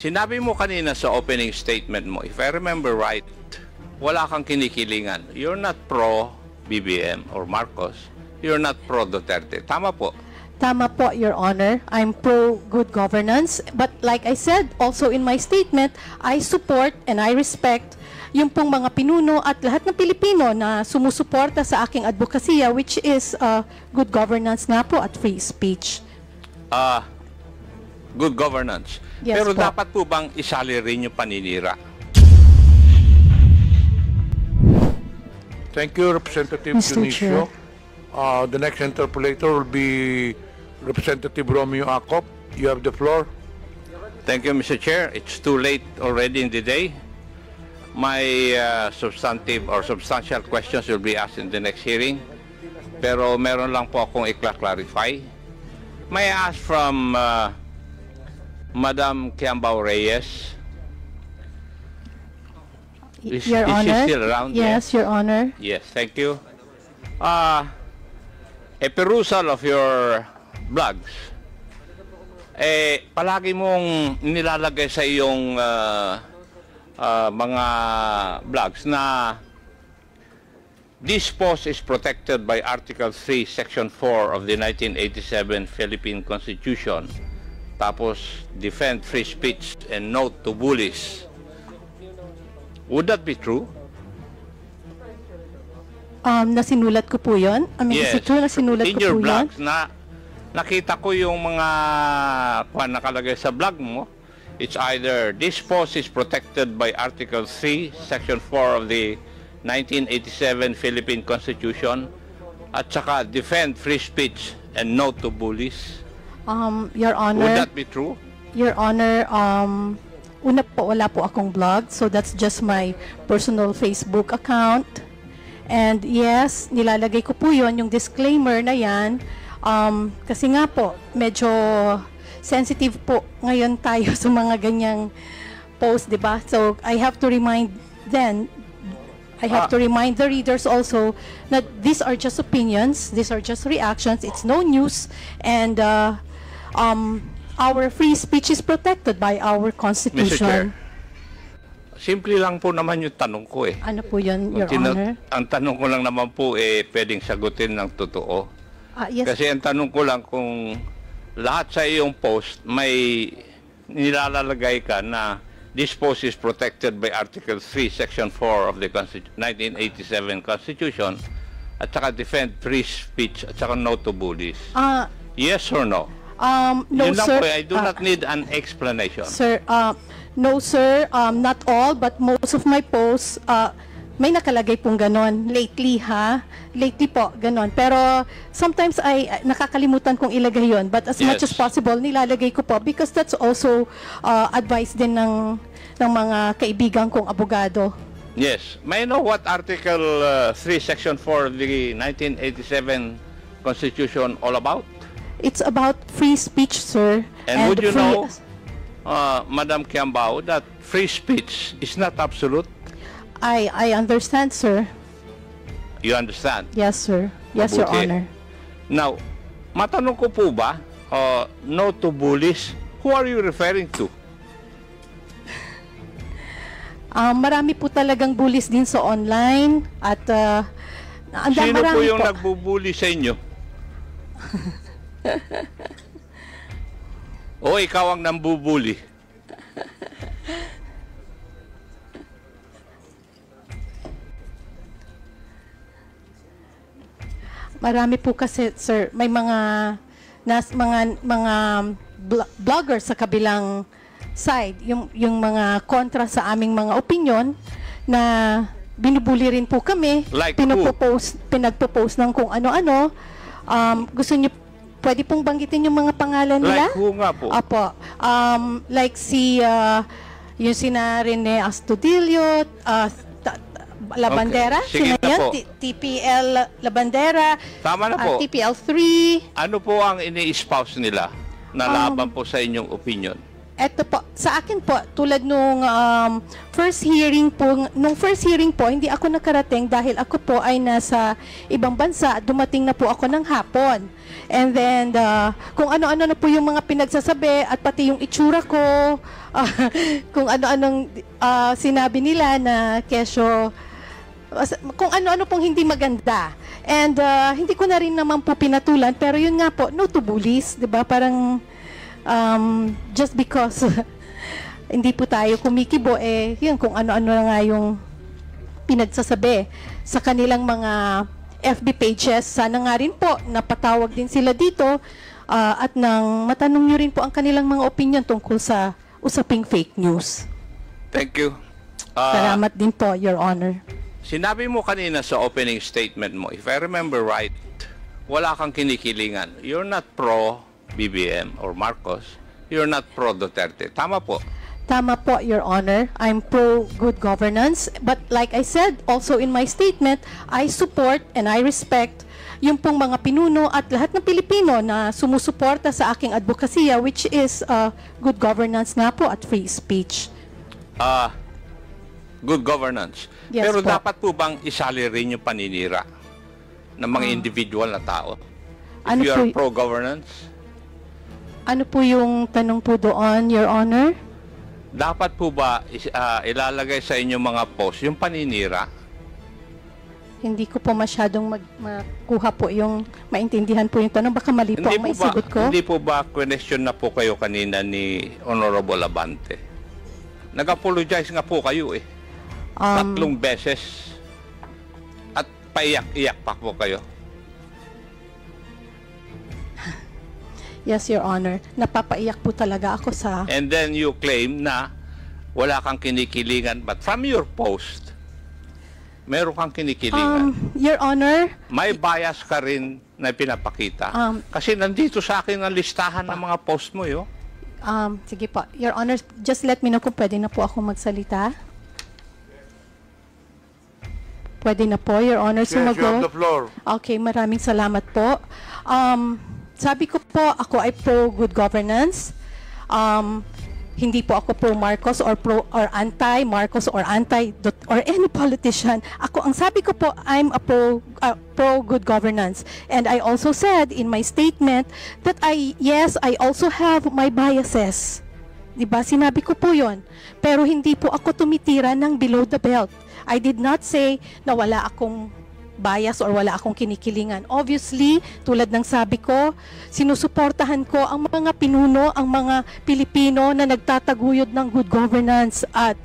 Sinabi mo kanina sa opening statement mo, if I remember right, wala kang kinikilingan. You're not pro-BBM or Marcos. You're not pro-Duterte. Tama po. Tama po, Your Honor. I'm pro good governance. But like I said, also in my statement, I support and I respect yung pong mga pinuno at lahat ng Pilipino na sumusuporta sa aking advokasya, which is good governance nga po at free speech. Good governance. Yes, Pero po. dapat po bang isali rin yung paninira? Thank you, Representative Mr. Dionisio. Chair. The next interpolator will be Representative Romeo Acop. You have the floor. Thank you, Mr. Chair. It's too late already in the day. My substantive or substantial questions will be asked in the next hearing. Pero meron lang po akong i-clarify. May I ask from Madam Kiambao Reyes? Is Your she Honor. still around? Yes, Your Honor. Yes, thank you. A perusal of your blogs, palagi mong nilalagay sa iyong mga blogs na this post is protected by Article 3, Section 4 of the 1987 Philippine Constitution. Tapos, defend free speech and no to bullies. Would that be true? Nasinulat ko po yun. Is it true na sinulat In ko your po yun? blogs, nakita ko yung mga nakalagay sa blog mo. It's either this post is protected by Article 3, Section 4 of the 1987 Philippine Constitution at saka defend free speech and no to bullies. Your Honor. Would that be true? Your Honor, una po, wala po akong blog, so that's just my personal Facebook account. And yes, nilalagay ko po yun, yung disclaimer na yan, kasi nga po, medyo sensitive po ngayon tayo sa mga ganyang post, di ba? So, I have to remind the readers also that these are just opinions, these are just reactions, it's no news, and our free speech is protected by our Mr. Chair, Constitution. simple lang po naman yung tanong ko eh. Ano po yun, Your Kung Honor? Ang tanong ko lang naman po pwedeng sagutin ng totoo. Yes. Kasi ang tanong ko lang kung lahat sa iyong post may nilalagay ka na this post is protected by Article 3, Section 4 of the 1987 Constitution at saka defend free speech at saka no to bullies. Yes or no? No, Yun lang sir. po, I do not need an explanation. Sir, no, sir. Not all, but most of my posts, may nakalagay pong ganon. Lately, ha? Lately po, ganon. Pero sometimes ay nakakalimutan kong ilagay yon. But as much as possible, nilalagay ko po because that's also advice din ng mga kaibigan kong abogado. Yes. May I know what Article 3, Section 4 of the 1987 Constitution all about? It's about free speech, sir. And would you know, Madam Kiambao, that free speech is not absolute? I understand, sir. You understand? Yes, sir. Yes, Your Mabuti. Honor. Now, matanong ko po ba, no to bullies, who are you referring to? Marami po talagang bullies din sa online at Sino po marami yung po. nagbubully sa inyo? O ikaw ang nambubuli? Marami po kasi, sir, may mga vloggers sa kabilang side, yung mga kontra sa aming mga opinion na binubuli rin po kami. Like who? Pinagpo-post ng kung ano-ano. Gusto niyo pwede pong banggitin yung mga pangalan nila? Like who nga po? Apo. Like yung sina Rene Astudillo, Labandera, Okay. Sige sino na yan? po. TPL Labandera, Tama na po. TPL 3. Ano po ang ini-espouse nila na laban po sa inyong opinion? Eto po, sa akin po, tulad nung first hearing po, hindi ako nakarating dahil ako po ay nasa ibang bansa at dumating na po ako ng hapon. And then, kung ano-ano na po yung mga pinagsasabi at pati yung itsura ko, kung ano-anong sinabi nila na kesyo, kung ano-ano pong hindi maganda. And hindi ko na rin naman po pinatulan, pero yun nga po, no to bullies, di ba? Parang, just because hindi po tayo kumikibo, yun, kung ano-ano na nga yung pinagsasabi sa kanilang mga FB pages. Sana nga rin po, napatawag din sila dito at nang matanong nyo rin po ang kanilang mga opinion tungkol sa usaping fake news. Thank you. Salamat din po, Your Honor. Sinabi mo kanina sa opening statement mo, if I remember right, wala kang kinikilingan. You're not pro BBM or Marcos. You're not pro Duterte. Tama po. Tama po, Your Honor. I'm pro good governance. But like I said, also in my statement, I support and I respect yung pong mga pinuno at lahat ng Pilipino na sumusuporta sa aking advokasya, which is good governance nga po at free speech. Good governance. Yes Pero po. dapat po bang isali rin yung paninira ng mga individual na tao? If Ano you are po- pro-governance, Ano po yung tanong po doon, Your Honor? dapat po ba ilalagay sa inyong mga post yung paninira? Hindi ko po masyadong makuha po yung maintindihan po yung tanong. Baka mali po ang maisigot ko. Hindi po ba question na po kayo kanina ni Honorable Abante? Nag-apologize nga po kayo eh. 3 beses. At paiyak-iyak pa po kayo. Yes, Your Honor. Napapaiyak po talaga ako sa... And then you claim na wala kang kinikilingan. But from your post, meron kang kinikilingan. Your Honor, May bias ka rin na pinapakita. Kasi nandito sa akin ang listahan ng mga post mo, yo. sige po. Your Honor, just let me know kung pwede na po ako magsalita. Pwede na po, Your Honor, Yes, you have sumagot. the floor. Okay, maraming salamat po. Sabi ko po, ako ay pro good governance. Hindi po ako pro Marcos or anti Marcos or anti or any politician. Ang sabi ko po, I'm a pro good governance. And I also said in my statement that I also have my biases. Diba? Sinabi ko po 'yon. Pero hindi po ako tumitira ng below the belt. I did not say na wala akong bias or wala akong kinikilingan. Obviously, tulad ng sabi ko, sinusuportahan ko ang mga pinuno, ang mga Pilipino na nagtataguyod ng good governance at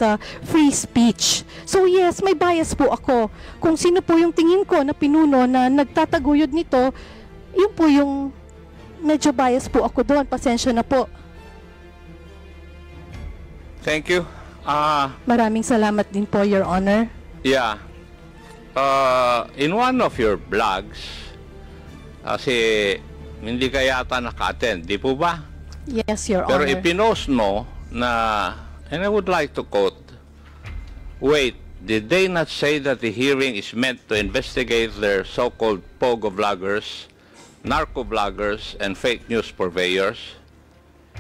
free speech. So yes, may bias po ako. Kung sino po yung tingin ko na pinuno na nagtataguyod nito, yun po yung medyo bias po ako doon. Pasensya na po. Thank you. Maraming salamat din po, Your Honor. Yeah. In one of your blogs, kasi hindi ka yata naka-attend, di po ba? Yes, Your Pero Honor. ipinost mo na, and I would like to quote, wait, did they not say that the hearing is meant to investigate their so-called pogo vloggers, narco vloggers, and fake news purveyors?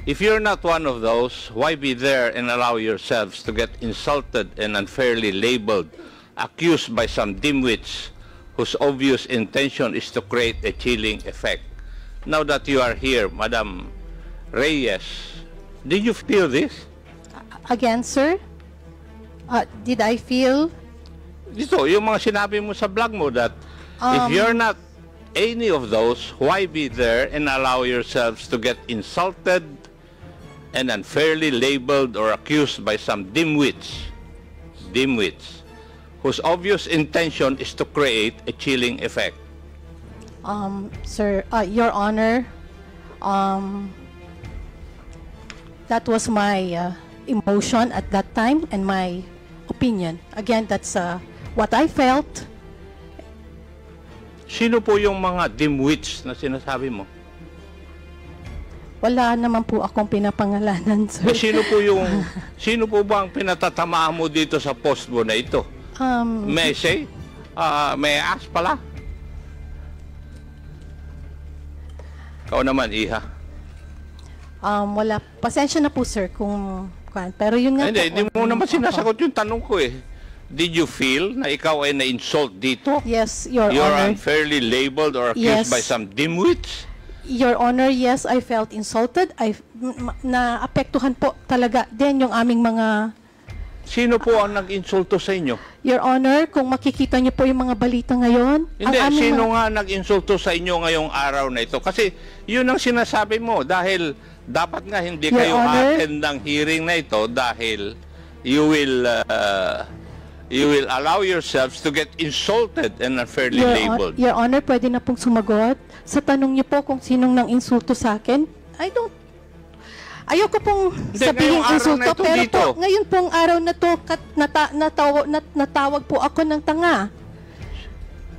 If you're not one of those, why be there and allow yourselves to get insulted and unfairly labeled, accused by some dimwits whose obvious intention is to create a chilling effect? Now that you are here, Madam Reyes, did you feel this? Again, sir? Did I feel... Dito, yung mga sinabi mo sa blog mo that if you're not any of those, why be there and allow yourselves to get insulted and unfairly labeled or accused by some dimwits whose obvious intention is to create a chilling effect? Sir, Your Honor, that was my emotion at that time and my opinion. Again, that's what I felt. Sino po yung mga dimwits na sinasabi mo? Wala naman po akong pinapangalanan, sir. Sino po ba ang pinatatamaan mo dito sa post mo na ito? May I say? May I ask pala? Ikaw naman, Iha. Wala. Pasensya na po, sir, kung... Pero yun nga Hindi mo naman sinasagot yung tanong ko eh. Did you feel na ikaw ay na-insult dito? Yes, Your You're Honor. unfairly labeled or accused Yes. by some dimwits? Your Honor, yes, I felt insulted. Naapektuhan po talaga din yung aming mga... Sino po ang nag-insulto sa inyo? Your Honor, kung makikita niyo po yung mga balita ngayon... Hindi, ang aming sino nga nag-insulto sa inyo ngayong araw na ito? Kasi yun ang sinasabi mo dahil dapat nga hindi Your kayo Honor. attend ng hearing na ito dahil you will allow yourselves to get insulted and unfairly labeled. Your Honor, pwede na pong sumagot. Sa tanong niyo po kung sinong nang insulto sa akin, ayoko pong sabihin ngayong araw insulto, na ito pero dito. po, ngayon pong araw na to, natawag po ako ng tanga.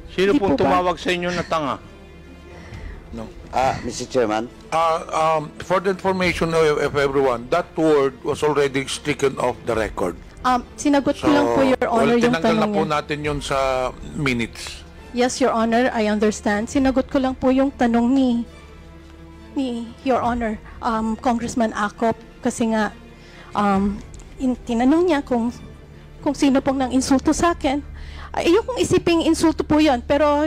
Sino Hindi pong po ba? tumawag sa inyo na tanga? Mr. Chairman, For the information of everyone, that word was already stricken off the record. Sinagot ko lang po, Your Honor, yung tinanggal na tanong po niya. natin yun sa minutes. Yes, Your Honor, I understand. Sinagot ko lang po yung tanong ni Your Honor, Congressman Acop, kasi nga tinanong niya kung sino pong nang insulto sa akin. Ayokong isiping insulto po yun, pero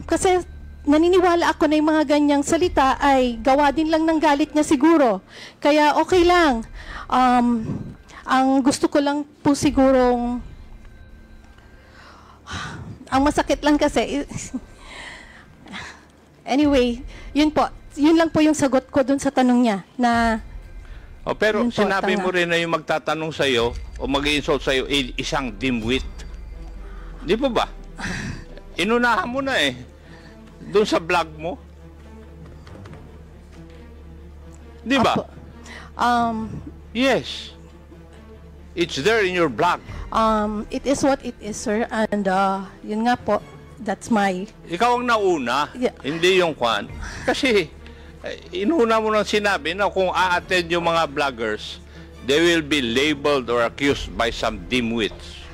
kasi naniniwala ako na yung mga ganyang salita ay gawa din lang ng galit niya siguro. Kaya okay lang. Ang gusto ko lang po sigurong ang masakit lang kasi anyway, yun po. Yun lang po yung sagot ko dun sa tanong niya na Pero yun po, sinabi tanga. mo rin na yung magtatanong sa iyo o mag-insult sa iyo isang dimwit. Di po ba? Inunahan mo na eh. Doon sa vlog mo. Di ba? Opo. Yes. It's there in your blog. It is what it is, sir, and yun nga po, that's my Ikaw ang nauna, Yeah. hindi yung kwan. Kasi inuna mo nang sinabi na kung a-attend yung mga vloggers, they will be labeled or accused by some dimwits.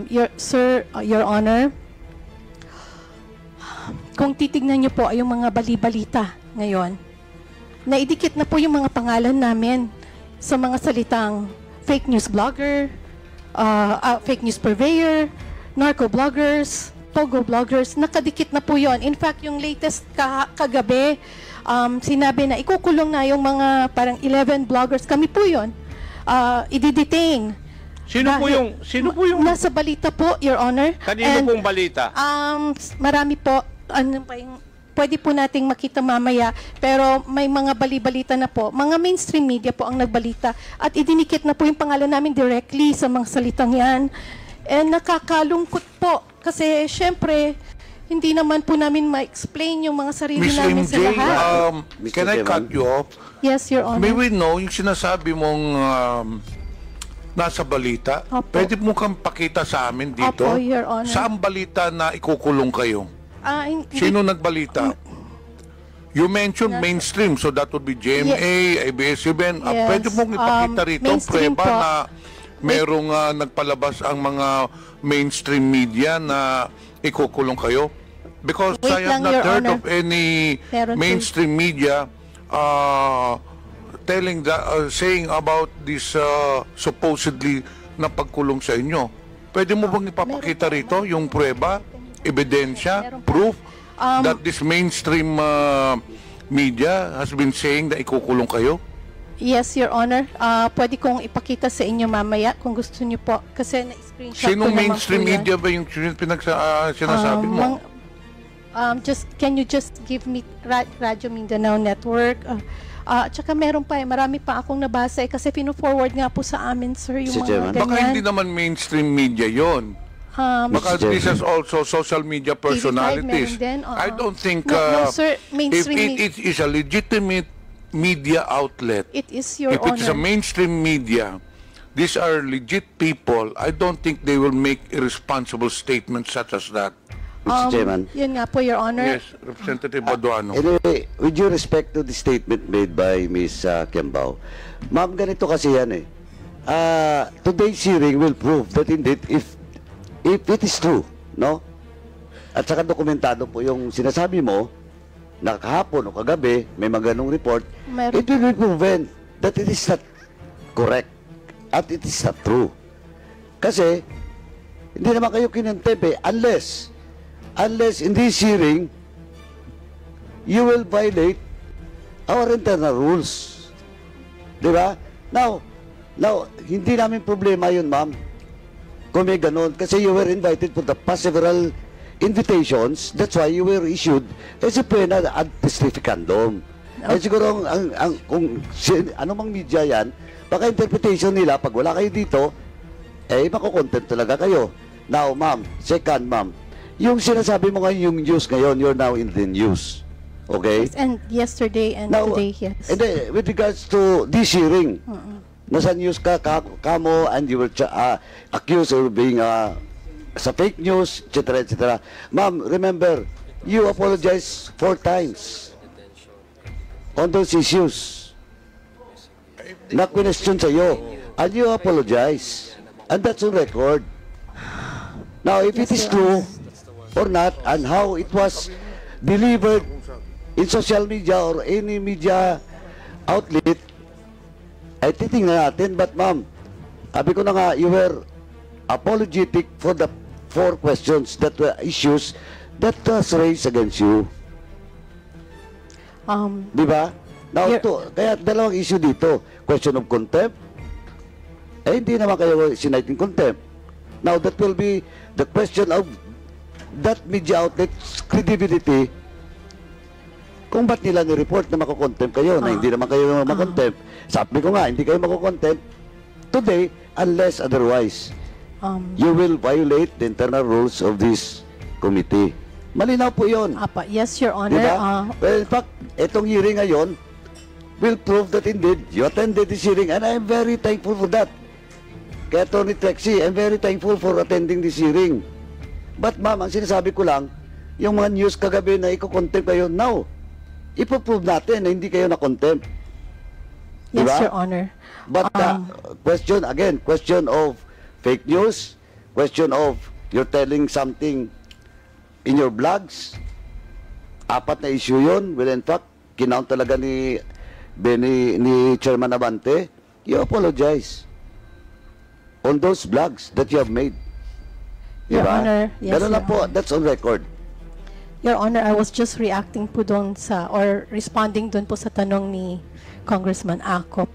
Your Honor, kung titignan niyo po ay yung mga bali-balita ngayon, naidikit na po yung mga pangalan namin sa mga salitang fake news blogger, fake news purveyor, narco bloggers, pogo bloggers, nakadikit na po yon. In fact, yung latest kagabi, sinabi na ikukulong na yung mga parang 11 bloggers. Kami po yon. I-detain. Sino po yung Nasa balita po, Your Honor. kanino And, pong balita? marami po, ano pa yung, pwede po nating makita mamaya, pero may mga bali-balita na po. Mga mainstream media po ang nagbalita at idinikit na po yung pangalan namin directly sa mga salitang yan. And nakakalungkot po kasi syempre, hindi naman po namin ma-explain yung mga sarili Miss namin sa MJ, lahat. Mr. can I Chairman? cut you off? Yes, Your Honor. May we know yung sinasabi mong nasa balita? Opo. Pwede mo kang pakita sa amin dito? Opo, Your Honor. Saan balita na ikukulong kayo? Hindi- Sino nagbalita? You mentioned mainstream, so that would be GMA, ABS-CBN. Yes. Pwede mong ipakita rito ang Mainstream preba po. na merong nagpalabas ang mga mainstream media na ikukulong kayo? Because Wait I have lang, not Your heard Honor. of any Meron po. mainstream media telling that, saying about this supposedly na pagkulong sa inyo. Pwede mo bang ipapakita rito yung prueba, ebidensya, Meron po. proof that this mainstream media has been saying na ikukulong kayo? Yes, Your Honor. Pwede kong ipakita sa inyo mamaya kung gusto niyo po. Kasi na-screenshot ko Sinong naman mainstream po yan. media ba yung sinasabi mo? Can you just give me Radyo Mindanao Network? At saka meron pa marami pa akong nabasa kasi pino-forward nga po sa amin, sir, yung Mr. mga Chairman. ganyan. Baka hindi naman mainstream media yon. Baka Mr. this is also social media personalities. meron din, oo. I don't think No, sir, if mainstream it is a legitimate media outlet, It is, Your if it is a Honor. mainstream media, these are legit people. I don't think they will make irresponsible statements such as that. Mr. Chairman. Yun nga po, Your Honor. Yes, Representative Baduano. Anyway, with due respect to the statement made by Ms. Kiambao, ma'am, ganito kasi yan eh. Today's hearing will prove that indeed if it is true, no? At saka dokumentado po yung sinasabi mo na kahapon o kagabi, may mga ganong report, Meron. it will be proven that it is not correct at it is not true. Kasi, hindi naman kayo kinontempt unless in this hearing, you will violate our internal rules. Di ba? Now, hindi namin problema yun, ma'am. Kung may ganun. Kasi you were invited for the past several invitations. That's why you were issued as a pena ad testificandum. Ay siguro, ano mang media yan, baka interpretation nila, pag wala kayo dito, makukontent talaga kayo. Now, ma'am, second, ma'am, yung sinasabi mo ngayon, yung news ngayon, you're now in the news. Okay? And yesterday and Now, today, yes. And then, with regards to this hearing, nasa news kamo, and you were accused of being sa fake news, etc., etc. Ma'am, remember, you apologized 4 times on those issues na question sa'yo, and you apologize, and that's on record. Now, if it is true or not, and how it was delivered in social media or any media outlet, ay titingnan natin. But ma'am, sabi ko na nga, you were apologetic for the 4 questions that were issues that was raised against you. Di ba? Now, kaya dalawang issue dito. Question of contempt. Hindi naman kayo siniting contempt. Now, that will be the question of that media outlet's credibility. Kung ba't nila ni-report na makukontempt kayo, na hindi naman kayo makontempt. Sabi ko nga, hindi kayo makukontempt today unless otherwise. You will violate the internal rules of this committee. Malinaw po yun. Yes, Your Honor. Diba? Well, in fact, itong hearing ngayon will prove that indeed you attended this hearing, and I'm very thankful for that. Kaya Tony Trexie, I'm very thankful for attending this hearing. But ma'am, ang sinasabi ko lang, yung mga news kagabi na iko-contempt kayo, now, ipoprove natin na hindi kayo na-contempt. Yes, Diba? Your Honor. But question, again, question of fake news, question of you're telling something in your blogs, 4 na issue yun. Well, in fact, kinount talaga ni Chairman Abante, you apologize on those blogs that you have made. Your Diba? Honor, yes, Ganun lang Your po, Honor. that's on record. Your Honor, I was just reacting po doon or responding doon po sa tanong ni Congressman Acop.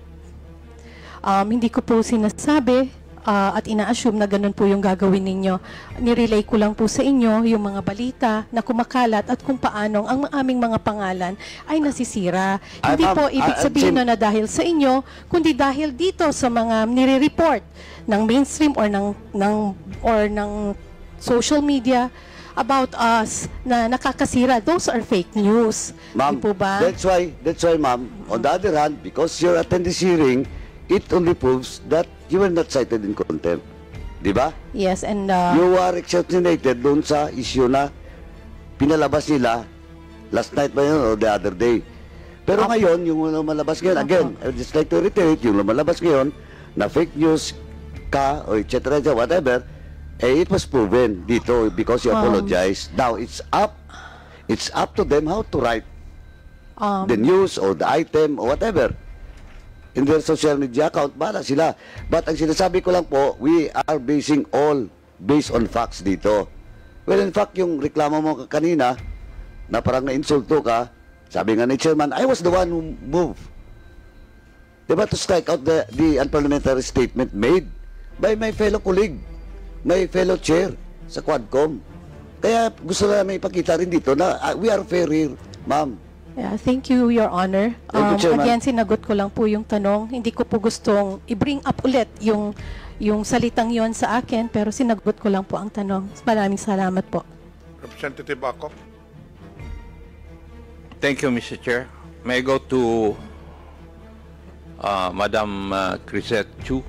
Hindi ko po sinasabi at ina-assume na ganun po yung gagawin ninyo. Nirelay ko lang po sa inyo yung mga balita na kumakalat at kung paanong ang aming mga pangalan ay nasisira. Hindi po ibig sabihin na dahil sa inyo, kundi dahil dito sa mga nire-report ng mainstream or ng social media about us na nakakasira. Those are fake news. Ma'am, Di po ba? that's why, ma'am, on the other hand, because you're attending this hearing, it only proves that you were not cited in contempt. Di ba? Yes, and You are exceptionated doon sa issue na pinalabas nila last night ba yun or the other day. Pero ngayon, yung lumalabas ngayon, again, I would just like to reiterate, yung lumalabas ngayon na fake news ka or etc. whatever, it was proven dito because you apologized. Now, it's up to them how to write the news or the item or whatever in their social media account. Bala sila. But ang sinasabi ko lang po, we are basing all based on facts dito. Well, in fact, yung reklamo mo kanina na parang na-insulto ka, sabi nga ni Chairman, I was the one who moved. Diba, to strike out the unparliamentary statement made by my fellow colleague, my fellow chair sa Quadcom. Kaya gusto namin ipakita rin dito na we are fair here, ma'am. yeah, thank you, Your Honor. Thank you, Chairman. Again, sinagot ko lang po yung tanong. Hindi ko po gustong i-bring up ulit yung salitang yon sa akin, pero sinagot ko lang po ang tanong. Maraming salamat po. Representative Acop. Thank you, Mr. Chair. May I go to Madam Crisette Chu?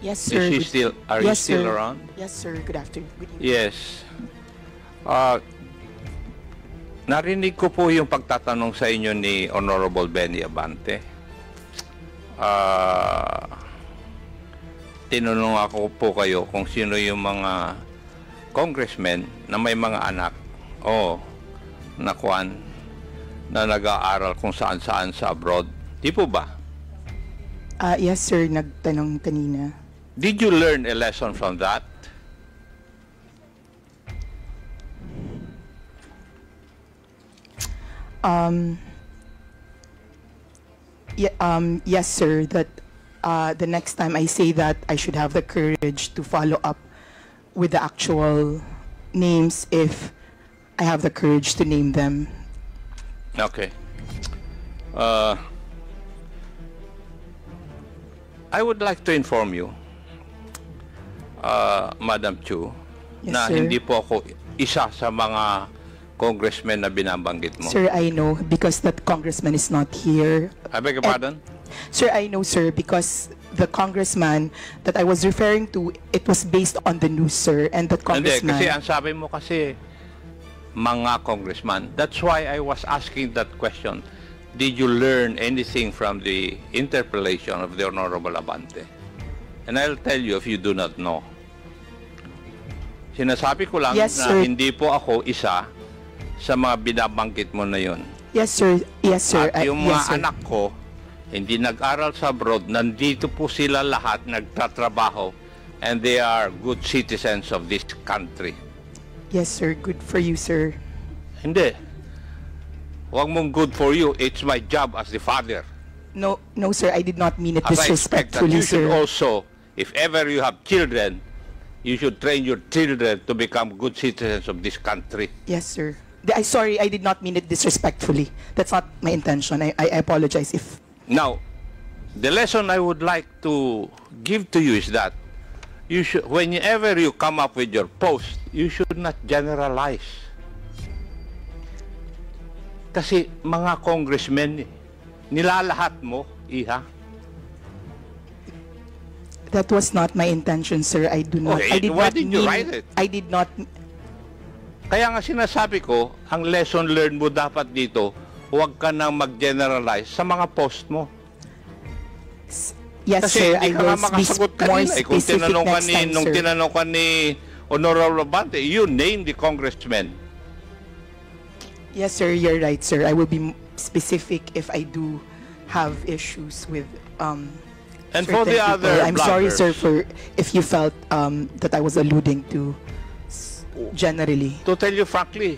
Yes, sir. Is she still, are you Yes, still sir. around? Yes, sir. Good afternoon. Good evening. Yes. Narinig ko po yung pagtatanong sa inyo ni Honorable Benny Abante. Tinanong ako po kayo kung sino yung mga congressmen na may mga anak o nakuan na nag-aaral kung saan-saan sa abroad. Di po ba? Yes, sir. Nagtanong kanina. Did you learn a lesson from that? Yes, sir. That the next time I say that, I should have the courage to follow up with the actual names if I have the courage to name them. Okay. I would like to inform you, Madam Chu, Yes, na sir. hindi po ako isa sa mga congressmen na binabanggit mo. Sir, I know because that congressman is not here. I beg your pardon? Sir, I know, sir, because the congressman that I was referring to, it was based on the news, sir, and that Hindi, congressman... kasi ang sabi mo kasi, mga congressman. That's why I was asking that question. Did you learn anything from the interpellation of the Honorable Abante? And I'll tell you if you do not know. Sinasabi ko lang Yes, na sir. hindi po ako isa sa mga binabanggit mo na yun. Yes, sir. Yes, sir. At yung mga Yes, sir. anak ko, hindi nag-aral sa abroad, nandito po sila lahat nagtatrabaho and they are good citizens of this country. Yes, sir. Good for you, sir. Hindi. Huwag mong good for you. It's my job as the father. No, no, sir. I did not mean it As I expect that disrespectfully, you should sir. also, if ever you have children, you should train your children to become good citizens of this country. Yes, sir. Sorry, I did not mean it disrespectfully. That's not my intention. I apologize if... Now, the lesson I would like to give to you is that you should, whenever you come up with your post, you should not generalize. Kasi mga congressmen, nilalahat mo, Iha. That was not my intention, sir. I do not... Okay, I did why not did you mean... write it? I did not... Kaya nga sinasabi ko, ang lesson learned mo dapat dito, huwag ka nang mag-generalize sa mga post mo. Yes, Kasi sir. I hindi ka will nga be makasagot more kanina. Kung specific tinanong ka next ni, time, nung sir. tinanong ka ni Honorable Abante, you name the congressman. Yes, sir. You're right, sir. I will be specific if I do have issues with And certain for the people. other I'm sorry, bloggers, sir, for if you felt that I was alluding to generally. to tell you frankly,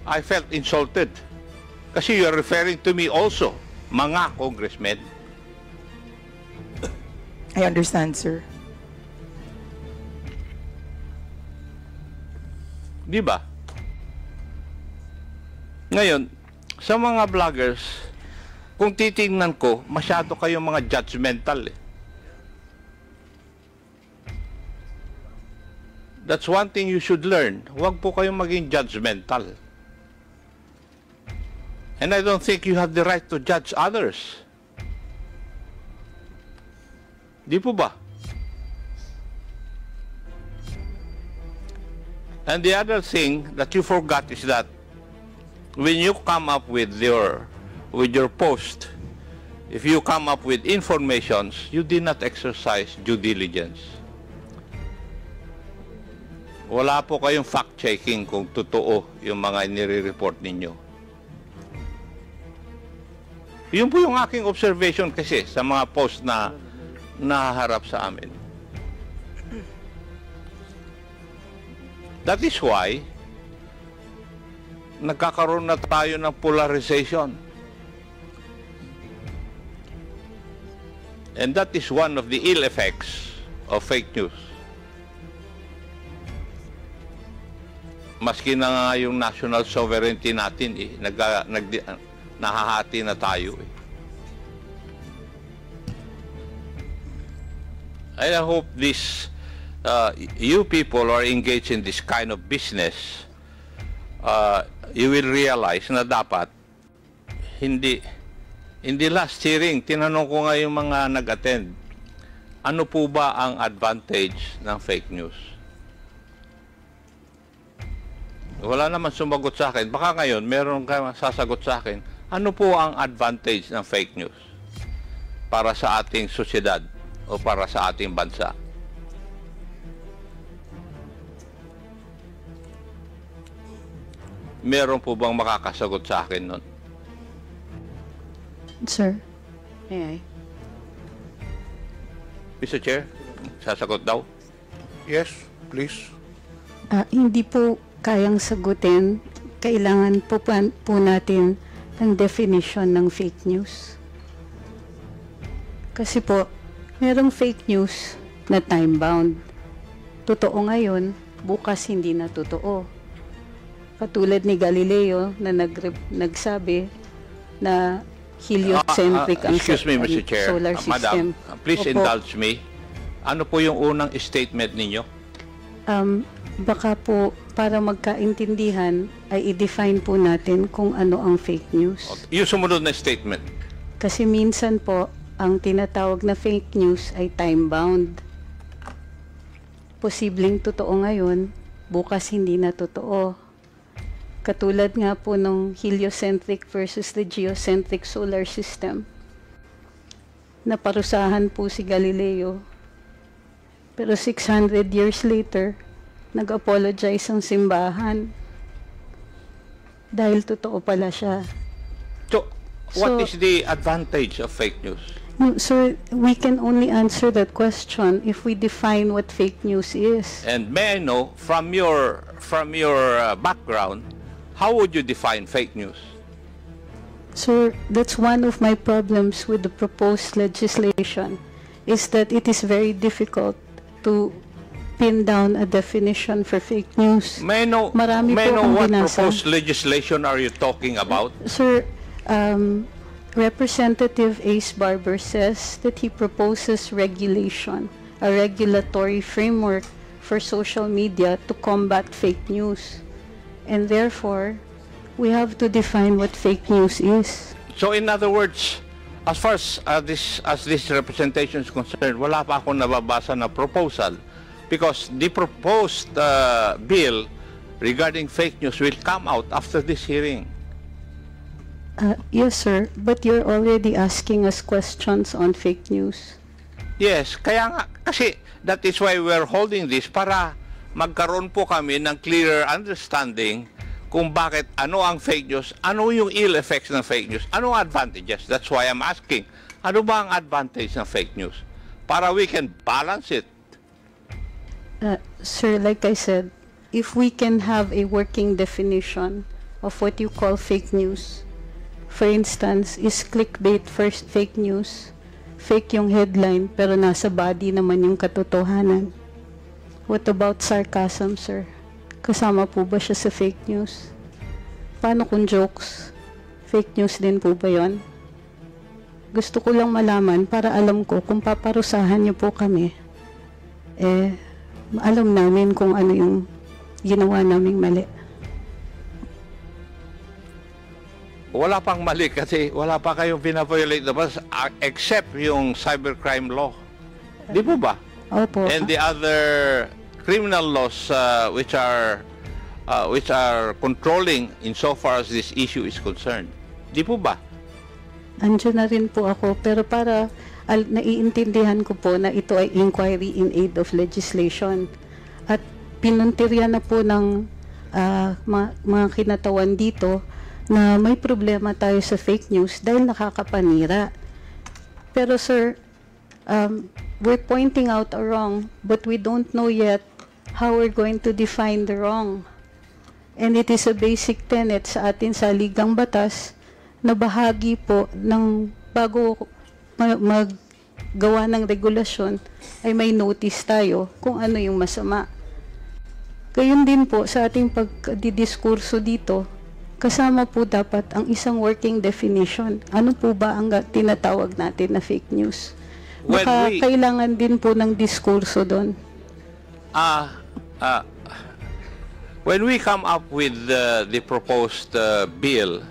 I felt insulted. Kasi you're referring to me also, mga congressmen. I understand, sir. Di ba? Ngayon, sa mga vloggers, kung titingnan ko, masyado kayong mga judgmental eh. That's one thing you should learn. Huwag po kayong maging judgmental. And I don't think you have the right to judge others. Di po ba? And the other thing that you forgot is that when you come up with your post, if you come up with informations, you did not exercise due diligence. Wala po kayong fact-checking kung totoo yung mga nire-report ninyo. Yun po yung aking observation kasi sa mga post na nahaharap sa amin. That is why nagkakaroon na tayo ng polarization. And that is one of the ill effects of fake news. Maski na nga yung national sovereignty natin, nahahati na tayo. I hope this, you people who are engaged in this kind of business, you will realize na dapat hindi last hearing, tinanong ko nga yung mga nag-attend, ano po ba ang advantage ng fake news? Wala naman sumagot sa akin. Baka ngayon, meron kang sasagot sa akin, ano po ang advantage ng fake news para sa ating sosyedad o para sa ating bansa? meron po bang makakasagot sa akin nun? Sir. May I? Mr. Chair, sasagot daw? Yes, please. Hindi po kayang sagutin. Kailangan po natin ng definition ng fake news. Kasi po, merong fake news na time-bound. Totoo ngayon, bukas hindi na totoo. Katulad ni Galileo na nagsabi na heliocentric ang excuse me, Mr. Chair. solar system. Madam, please Opo. indulge me. Ano po yung unang statement ninyo? Baka po para magkaintindihan ay i-define po natin kung ano ang fake news. Yung sumunod na statement. Kasi minsan po, ang tinatawag na fake news ay time-bound. Posibleng totoo ngayon, bukas hindi na totoo. Katulad nga po ng heliocentric versus the geocentric solar system. Naparusahan po si Galileo. Pero 600 years later, nag-apologize ang simbahan. Dahil totoo pala siya. So, what So- is the advantage of fake news? No, sir, we can only answer that question if we define what fake news is. And may I know, from your background, how would you define fake news? Sir, that's one of my problems with the proposed legislation, is that it is very difficult to pin down a definition for fake news. May I know, Marami may I po know akong what binasa. proposed legislation are you talking about? Sir, Representative Ace Barber says that he proposes regulation, a regulatory framework for social media to combat fake news. And therefore, we have to define what fake news is. So in other words, as far as this representation is concerned, wala pa akong nababasa na proposal because the proposed bill regarding fake news will come out after this hearing. Yes, sir, but you're already asking us questions on fake news. Yes, kaya nga, kasi that is why we're holding this para magkaroon po kami ng clearer understanding kung bakit ano ang fake news, ano yung ill effects ng fake news, ano ang advantages. That's why I'm asking, ano ba ang advantage ng fake news? Para we can balance it. Sir, like I said, if we can have a working definition of what you call fake news, for instance, is clickbait first fake news, fake yung headline pero nasa body naman yung katotohanan. What about sarcasm, sir? Kasama po ba siya sa fake news? Paano kung jokes? Fake news din po ba yun? Gusto ko lang malaman para alam ko kung paparusahan niyo po kami, alam namin kung ano yung ginawa naming mali. Wala pang mali kasi wala pa kayong pina-violate na ba except yung cybercrime law. Di po ba? Opo. And the other criminal laws which are controlling insofar as this issue is concerned. Di po ba? Andiyan na rin po ako, pero para naiintindihan ko po na ito ay inquiry in aid of legislation. At pinuntirya na po ng mga kinatawan dito na may problema tayo sa fake news dahil nakakapanira. Pero sir, we're pointing out a wrong, but we don't know yet how we're going to define the wrong. And it is a basic tenet sa atin sa Ligang Batas na bahagi po ng bago maggawa ng regulasyon ay may notice tayo kung ano yung masama. Gayon din po sa ating pagdidiskurso dito, kasama po dapat ang isang working definition. Ano po ba ang tinatawag natin na fake news? Baka kailangan din po ng diskurso doon. When we come up with the proposed bill,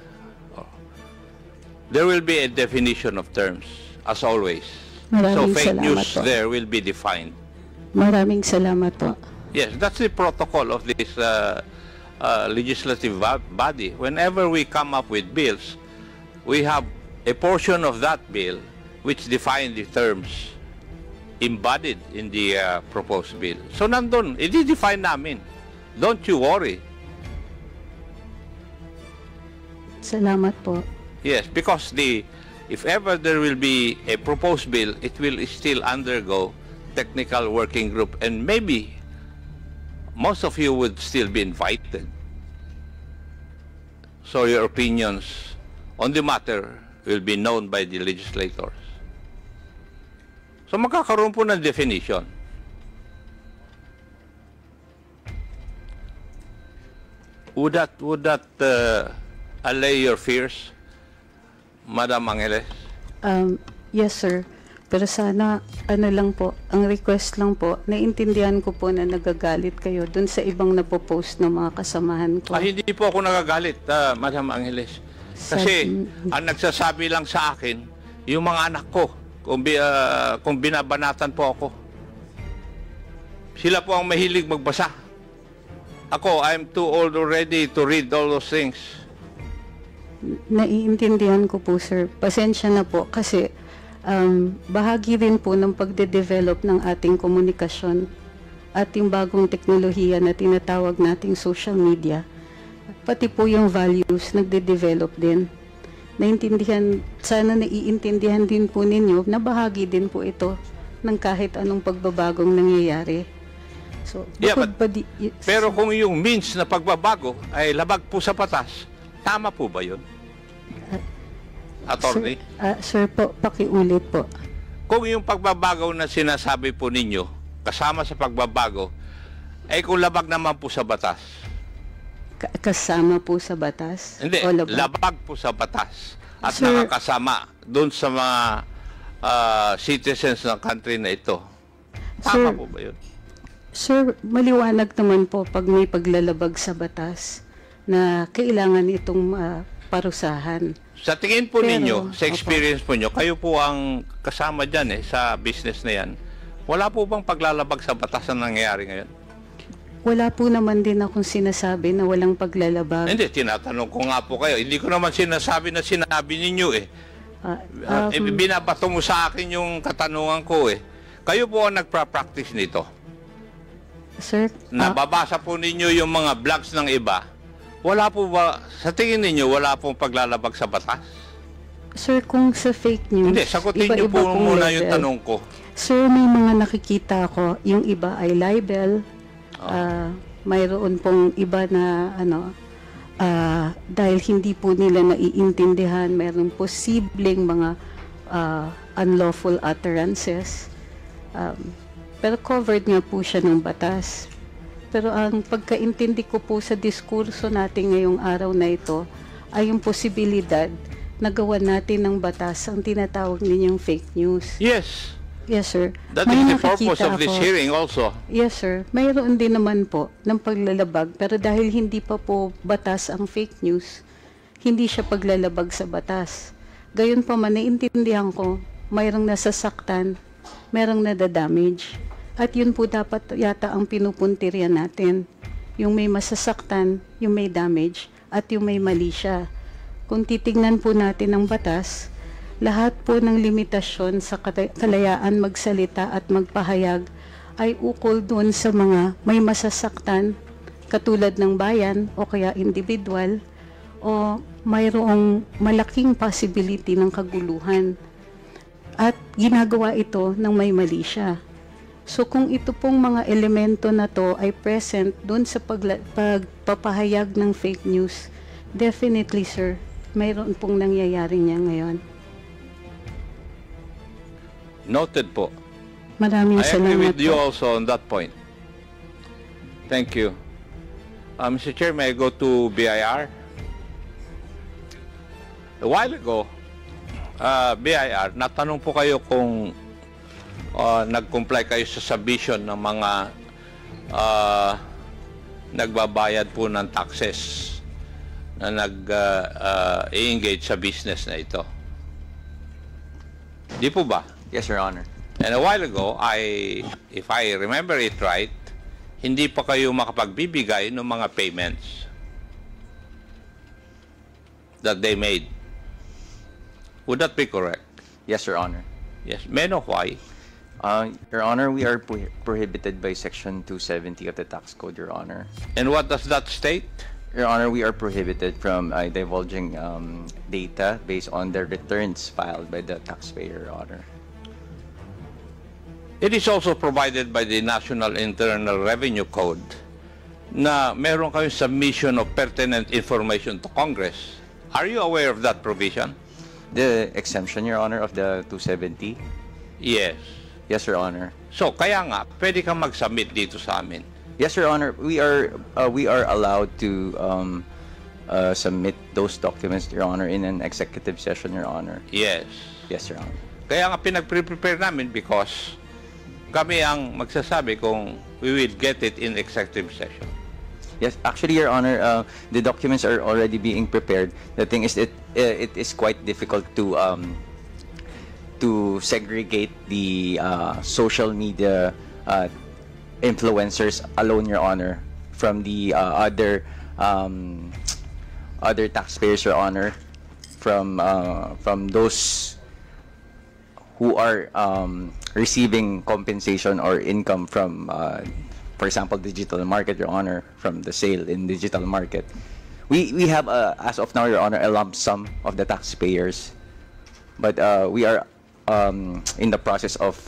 there will be a definition of terms, as always. So Maraming fake salamat news po. there will be defined. Maraming salamat po. Yes, that's the protocol of this legislative body. Whenever we come up with bills, we have a portion of that bill which define the terms embodied in the proposed bill. So nandun, i-define namin. Don't you worry. Salamat po. Yes, because if ever there will be a proposed bill, it will still undergo technical working group, and maybe most of you would still be invited. So your opinions on the matter will be known by the legislators. So magkakaroon po ng definition. Would that allay your fears, Madam Angeles? Yes, sir. Pero sana, ano lang po, ang request lang po, naiintindihan ko po na nagagalit kayo dun sa ibang napopost ng mga kasamahan ko. Hindi po ako nagagalit, Madam Angeles. Kasi ang nagsasabi lang sa akin, yung mga anak ko, kung binabanatan po ako. Sila po ang mahilig magbasa. Ako, I'm too old already to read all those things. Naiintindihan ko po, sir. Pasensya na po kasi bahagi rin po ng pagde-develop ng ating komunikasyon at yung bagong teknolohiya na tinatawag nating social media. Pati po yung values nagde-develop din. Sana naiintindihan din po ninyo na bahagi din po ito ng kahit anong pagbabagong nangyayari. So, pero kung yung means na pagbabago ay labag po sa batas, tama po ba yun? Attorney? Sir po, pakiulit po. Kung yung pagbabago na sinasabi po ninyo, kasama sa pagbabago, ay kung labag naman po sa batas. Kasama po sa batas? Hindi, o labag po sa batas. At Sir, nakakasama doon sa mga citizens ng country na ito. Tama po ba yun? Sir, maliwanag naman po pag may paglalabag sa batas na kailangan itong parusahan. Sa tingin po ninyo, sa experience po nyo, kayo po ang kasama dyan sa business na yan. Wala po bang paglalabag sa batas na nangyayari ngayon? Wala po naman din akong sinasabi na walang paglalabag. Hindi, tinatanong ko nga po kayo. Hindi ko naman sinasabi na sinabi ninyo binabato mo sa akin yung katanungan ko Kayo po ang nagpa-practice nito. Sir? Nababasa po ninyo yung mga blogs ng iba. Wala po ba, sa tingin ninyo, wala pong paglalabag sa batas? Sir, kung sa fake news, hindi, sagutin niyo po muna yung tanong ko. Sir, may mga nakikita ko, yung iba ay libel, mayroon pong iba na dahil hindi po nila naiintindihan, mayroong posibleng mga unlawful utterances. Pero covered nga po siya ng batas. Pero ang pagkaintindi ko po sa diskurso natin ngayong araw na ito ay yung posibilidad na gawa natin ng batas ang tinatawag ninyong fake news. Yes. Yes, sir. That is the purpose of this hearing also. Yes, sir. Mayroon din naman po ng paglalabag, pero dahil hindi pa po batas ang fake news, hindi siya paglalabag sa batas. Gayon pa man, naiintindihan ko, mayroong nasasaktan, mayroong nadadamage. At yun po dapat yata ang pinupuntirya natin. Yung may masasaktan, yung may damage, at yung may mali siya. Kung titignan po natin ang batas, lahat po ng limitasyon sa kalayaan magsalita at magpahayag ay ukol doon sa mga may masasaktan, katulad ng bayan o kaya individual, o mayroong malaking possibility ng kaguluhan. At ginagawa ito ng may mali siya. So kung ito pong mga elemento na to ay present doon sa pagpapahayag ng fake news, definitely, sir, mayroon pong nangyayari niya ngayon. Noted po. Maraming salamat po. I agree with you also on that point. Thank you. Mr. Chair, may I go to BIR? A while ago, BIR, natanong po kayo kung nag-comply kayo sa submission ng mga nagbabayad po ng taxes na nag-engage sa business na ito. Di po ba? Yes, Your Honor. And a while ago, if I remember it right, hindi pa kayo makapagbibigay ng mga payments that they made. Would that be correct? Yes, Your Honor. Yes. May I know why? Your Honor, we are prohibited by Section 270 of the Tax Code, Your Honor. And what does that state? Your Honor, we are prohibited from divulging data based on the returns filed by the taxpayer, Your Honor. It is also provided by the National Internal Revenue Code na meron kayong submission of pertinent information to Congress. Are you aware of that provision? The exemption, Your Honor, of the 270? Yes. Yes, Your Honor. So, kaya nga, pwede kang mag-submit dito sa amin. Yes, Your Honor. We are allowed to submit those documents, Your Honor, in an executive session, Your Honor. Yes. Yes, Your Honor. Kaya nga pinag-prepare namin because kami ang magsasabi kung we will get it in executive session. Yes, actually, Your Honor, the documents are already being prepared. The thing is, it is quite difficult to segregate the social media influencers alone, Your Honor, from the other taxpayers, Your Honor, from those who are receiving compensation or income from, for example, digital market, Your Honor, from the sale in digital market. We have, as of now, Your Honor, a lump sum of the taxpayers, but we are in the process of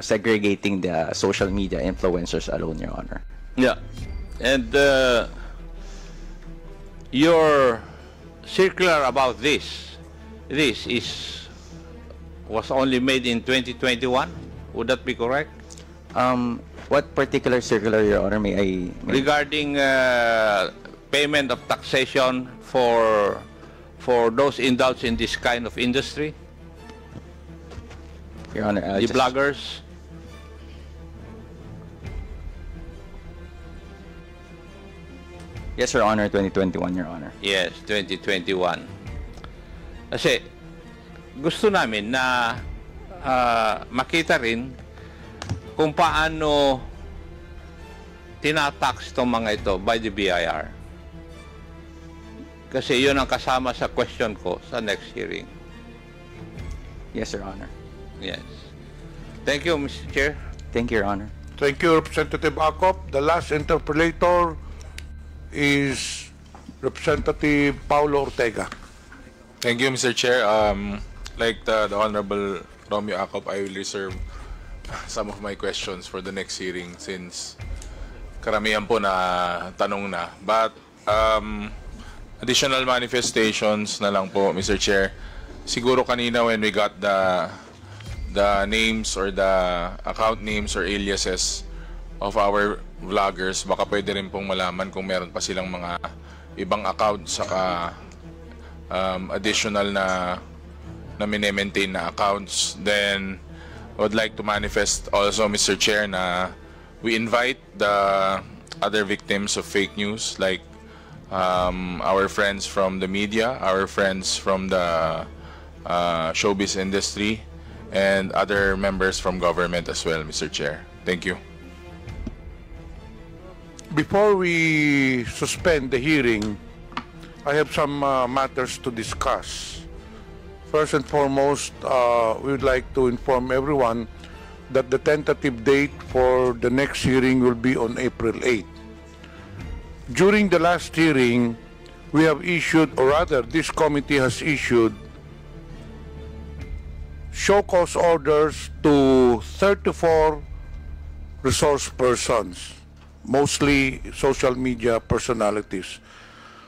segregating the social media influencers alone, Your Honor. Yeah. And your circular about this was only made in 2021. Would that be correct? What particular circular, Your Honor, may I... Regarding payment of taxation for those indulged in this kind of industry? Your Honor, The bloggers? Yes, Your Honor, 2021, Your Honor. Yes, 2021. Kasi gusto namin na makita rin kung paano tinatax itong mga ito by the BIR. Kasi yun ang kasama sa question ko sa next hearing. Yes, Your Honor. Yes. Thank you, Mr. Chair. Thank you, Your Honor. Thank you, Representative Acop. The last interpolator is Representative Paulo Ortega. Thank you, Mr. Chair. Like the Honorable Romeo Acop, I will reserve some of my questions for the next hearing since karamihan po na tanong na. But additional manifestations na lang po, Mr. Chair. Siguro kanina when we got the names or the account names or aliases of our vloggers, baka pwede rin pong malaman kung meron pa silang mga ibang account saka additional na mine-maintain na accounts. Then I would like to manifest also, Mr. Chair, na we invite the other victims of fake news like our friends from the media, our friends from the showbiz industry, and other members from government as well, Mr. Chair. Thank you. Before we suspend the hearing, I have some matters to discuss. First and foremost, we would like to inform everyone that the tentative date for the next hearing will be on April 8. During the last hearing, we have issued, or rather, this committee has issued show cause orders to 34 resource persons, mostly social media personalities.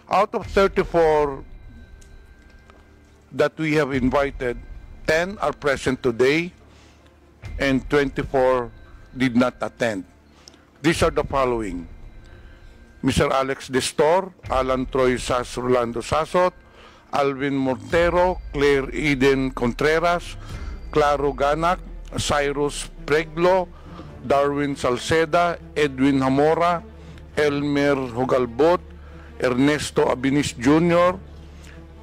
Out of 34 that we have invited, 10 are present today and 24 did not attend. These are the following: Mr. Alex Destor, Alan Troy Rolando Sasot, Alvin Mortero, Claire Eden Contreras, Claro Ganak, Cyrus Preglo, Darwin Salceda, Edwin Hamora, Elmer Hugalbot, Ernesto Abinis Jr.,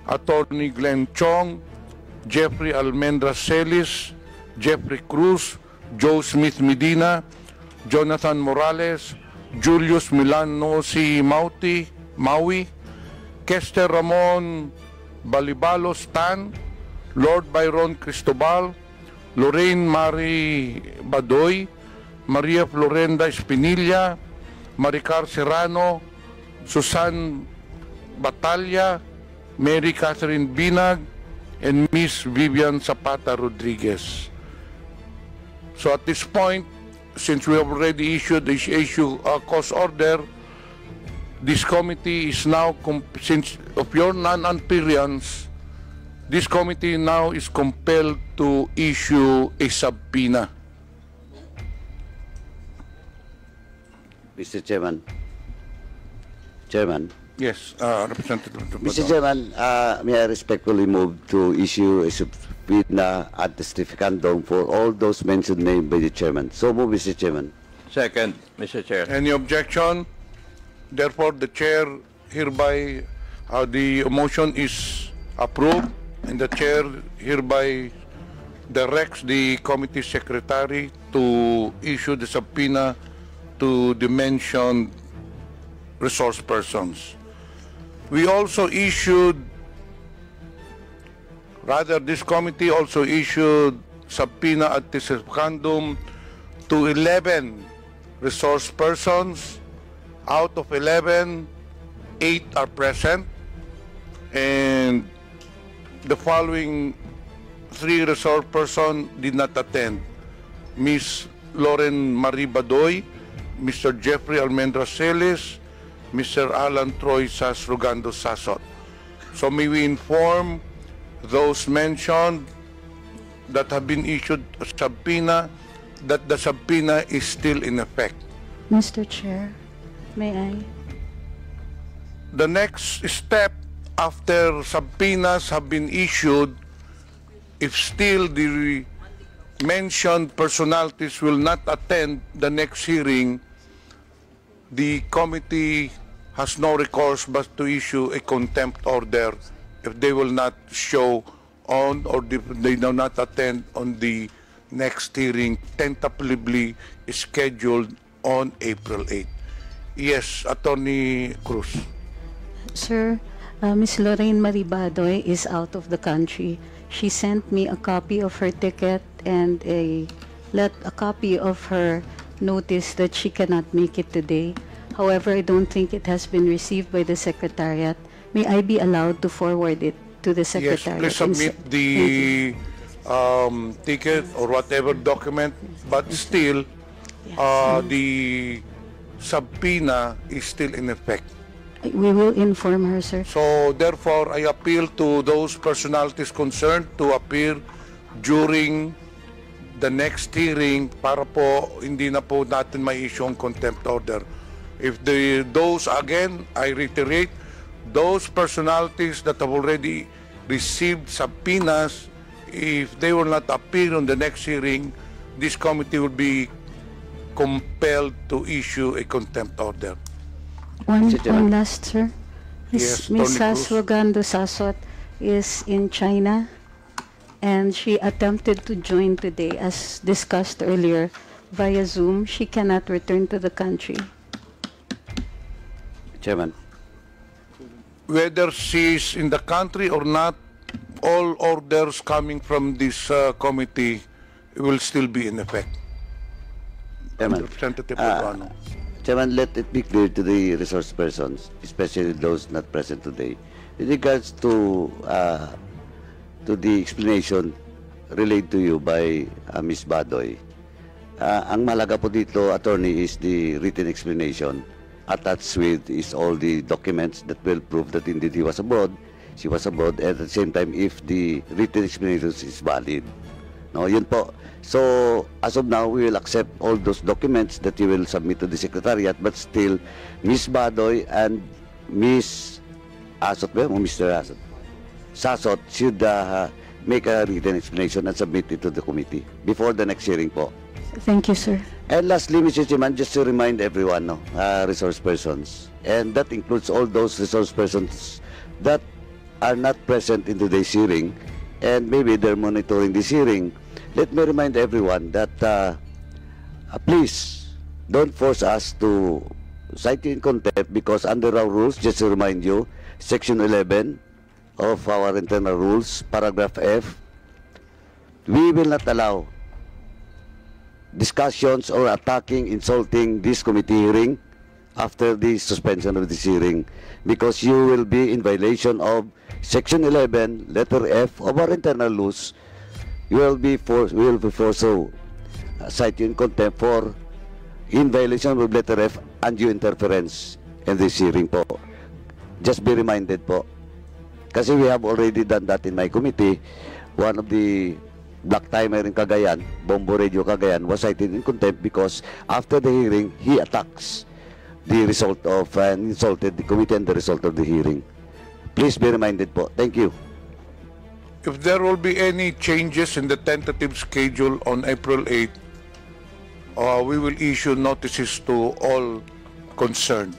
Attorney Glenn Chong, Jeffrey Almendra Celis, Jeffrey Cruz, Joe Smith Medina, Jonathan Morales, Julius Milanosi Maui, Kester Ramon Balibalos Tan, Lord Byron Cristobal, Lorraine Marie Badoy, Maria Florenda Espinilla, Maricar Serrano, Susan Batalla, Mary Catherine Binag, and Miss Vivian Zapata Rodriguez. So at this point, since we have already issued this cause order, this committee is now, since of your non-appearance, this committee now is compelled to issue a subpoena. Mr. Chairman. Chairman. Yes, Representative. Mr. Chairman, may I respectfully move to issue a subpoena ad testificandum for all those mentioned named by the Chairman. So move, Mr. Chairman. Second, Mr. Chair. Any objection? Therefore, the chair hereby, the motion is approved, and the chair hereby directs the committee secretary to issue the subpoena to the mentioned resource persons. We also issued, rather this committee also issued subpoena ad testificandum to 11 resource persons. Out of 11, 8 are present, and the following 3 resource persons did not attend: Ms. Lauren Marie Badoy, Mr. Jeffrey Almendra Celis, Mr. Alan Troy Sasrugando Sasot. So may we inform those mentioned that have been issued a subpoena that the subpoena is still in effect. Mr. Chair, may I? The next step after subpoenas have been issued, if still the mentioned personalities will not attend the next hearing, the committee has no recourse but to issue a contempt order if they will not show on or they do not attend on the next hearing tentatively scheduled on April 8. Yes, Attorney Cruz. Sir, Ms. Lorraine Marie Badoy is out of the country. She sent me a copy of her ticket and a copy of her notice that she cannot make it today. However, I don't think it has been received by the Secretariat. May I be allowed to forward it to the Secretariat? Yes, please submit the ticket or whatever document, but still, the subpoena is still in effect. We will inform her, sir. So therefore, I appeal to those personalities concerned to appear during the next hearing para po hindi na po natin may issue ang contempt order. If those, again, I reiterate, those personalities that have already received subpoenas, if they will not appear on the next hearing, this committee will be compelled to issue a contempt order. One last, sir. Yes, Ms. Tony Cruz. Sasrugando Sasot is in China, and she attempted to join today, as discussed earlier, via Zoom. She cannot return to the country. Chairman. Whether she's in the country or not, all orders coming from this committee will still be in effect. Chairman. Representative Paduano. Chairman, let it be clear to the resource persons, especially those not present today, with regards to the explanation relayed to you by Ms. Badoy. Ang malaga po dito, attorney, is the written explanation. Attached with is all the documents that will prove that indeed he was abroad, she was abroad, and at the same time, if the written explanation is valid. No, yun po. So, as of now, we will accept all those documents that you will submit to the Secretariat, but still, Ms. Badoy and Ms. Asot, Mr. Asot, Sasot should make a written explanation and submit it to the committee before the next hearing po. Thank you, sir. And lastly, Mr. Chairman, just to remind everyone, resource persons, and that includes all those resource persons that are not present in today's hearing, and maybe they're monitoring this hearing. Let me remind everyone that please don't force us to cite you in contempt, because under our rules, just to remind you, Section 11 of our internal rules, paragraph F, we will not allow discussions or attacking, insulting this committee hearing after the suspension of this hearing, because you will be in violation of Section 11, letter F of our internal laws. We will be forced to cite you in contempt for in violation of letter F, undue interference in this hearing po. Just be reminded po. Kasi we have already done that in my committee. One of the black timer in Cagayan, Bombo Radio Cagayan, was cited in contempt because after the hearing, he attacks the result of and insulted the committee and the result of the hearing. Please be reminded po. Thank you. If there will be any changes in the tentative schedule on April 8, we will issue notices to all concerned.